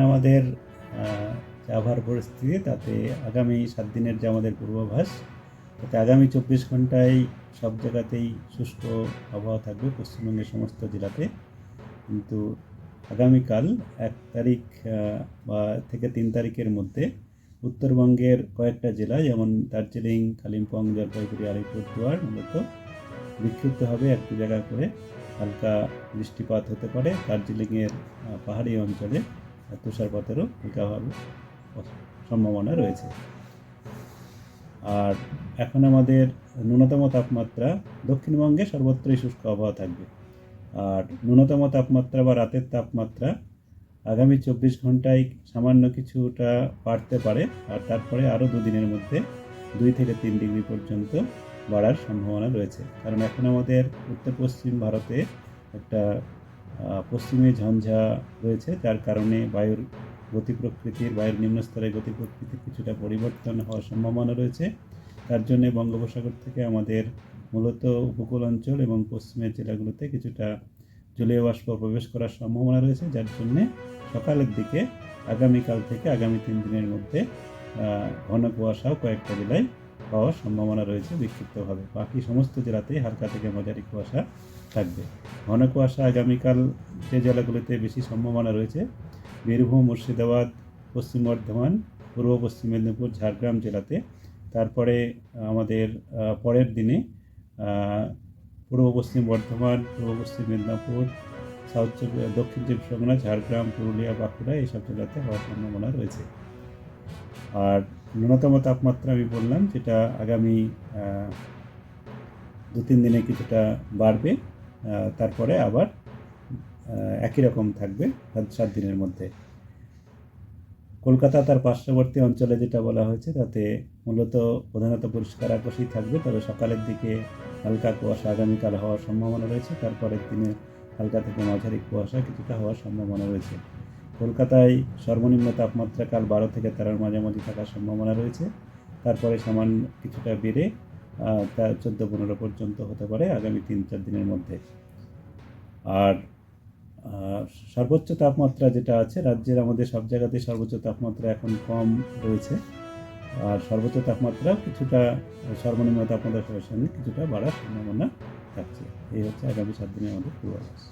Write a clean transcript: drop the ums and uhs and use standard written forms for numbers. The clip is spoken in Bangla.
আমাদের যে আবহাওয়ার পরিস্থিতি তাতে আগামী 7 দিনের যে আমাদের পূর্বাভাস, তাতে আগামী 24 ঘন্টায় সব জায়গাতেই শুষ্ক আবহাওয়া থাকবে পশ্চিমবঙ্গের সমস্ত জেলাতে। কিন্তু আগামীকাল 1 তারিখ বা থেকে 3 তারিখের মধ্যে উত্তরবঙ্গের কয়েকটা জেলা যেমন দার্জিলিং, কালিম্পং, জলপাইগুড়ি, আলিপুরদুয়ার মূলত বিক্ষিপ্তভাবে একটু জায়গা করে হালকা বৃষ্টিপাত হতে পারে। দার্জিলিংয়ের পাহাড়ি অঞ্চলে তুষারপাতেরও হালকাভাবে সম্ভাবনা রয়েছে। আর এখন আমাদের ন্যূনতম তাপমাত্রা দক্ষিণবঙ্গে সর্বত্রই শুষ্ক আবহাওয়া থাকবে। আর ন্যূনতম তাপমাত্রা বা রাতের তাপমাত্রা আগামী 24 ঘন্টায় সামান্য কিছুটা বাড়তে পারে, আর তারপরে আরও 2 দিনের মধ্যে 2 থেকে 3 ডিগ্রি পর্যন্ত বাড়ার সম্ভাবনা রয়েছে। কারণ এখন আমাদের উত্তর পশ্চিম ভারতে একটা পশ্চিমী ঝঞ্ঝা রয়েছে, যার কারণে বায়ুর নিম্নস্তরের গতি প্রকৃতির কিছুটা পরিবর্তন হওয়ার সম্ভাবনা রয়েছে। তার জন্য বঙ্গোপসাগর থেকে আমাদের মূলত উপকূল অঞ্চল এবং পশ্চিমের জেলাগুলোতে কিছুটা জলীয় বাষ্প প্রবেশ করার সম্ভাবনা রয়েছে, যার জন্যে সকালের দিকে আগামীকাল থেকে আগামী 3 দিনের মধ্যে ঘন কুয়াশাও কয়েকটা জেলায় পাওয়ার সম্ভাবনা রয়েছে বিক্ষিপ্তভাবে। বাকি সমস্ত জেলাতেই হালকা থেকে মাঝারি কুয়াশা থাকবে। ঘন কুয়াশা আগামীকাল যে জেলাগুলিতে বেশি সম্ভাবনা রয়েছে বীরভূম, মুর্শিদাবাদ, পশ্চিম বর্ধমান, পূর্ব পশ্চিম মেদিনীপুর, ঝাড়গ্রাম জেলাতে। তারপরে আমাদের পরের দিনে পূর্ব পশ্চিম বর্ধমান, পূর্ব পশ্চিম মেদিনীপুর, দক্ষিণ চব্বিশ পরগনা, ঝাড়গ্রাম, পুরুলিয়া, বাঁকুড়া এইসব জেলাতে হওয়ার সম্ভাবনা রয়েছে। আর ন্যূনতম তাপমাত্রা আমি বললাম যেটা আগামী 2-3 দিনে কিছুটা বাড়বে, তারপরে আবার একই রকম থাকবে 7 দিনের মধ্যে। কলকাতা তার পার্শ্ববর্তী অঞ্চলে যেটা বলা হয়েছে তাতে মূলত প্রধানত পরিষ্কার আকাশই থাকবে, তবে সকালের দিকে হালকা কুয়াশা আগামীকাল হওয়ার সম্ভাবনা রয়েছে। তারপরের দিনে হালকা থেকে মাঝারি কুয়াশা কিছুটা হওয়ার সম্ভাবনা রয়েছে। কলকাতায় সর্বনিম্ন তাপমাত্রা কাল 12 থেকে 13-র মাঝামাঝি থাকার সম্ভাবনা রয়েছে। তারপরে সামান্য কিছুটা বেড়ে 14-15 পর্যন্ত হতে পারে আগামী 3-4 দিনের মধ্যে। আর সর্বোচ্চ তাপমাত্রা যেটা আছে রাজ্যের আমাদের সব জায়গাতেই সর্বোচ্চ তাপমাত্রা এখন কম রয়েছে, আর সর্বোচ্চ তাপমাত্রা কিছুটা সর্বনিম্ন তাপমাত্রার সঙ্গে কিছুটা বাড়ার সম্ভাবনা থাকছে। এই হচ্ছে আগামী 7 দিনের মধ্যে পূর্বাভাস।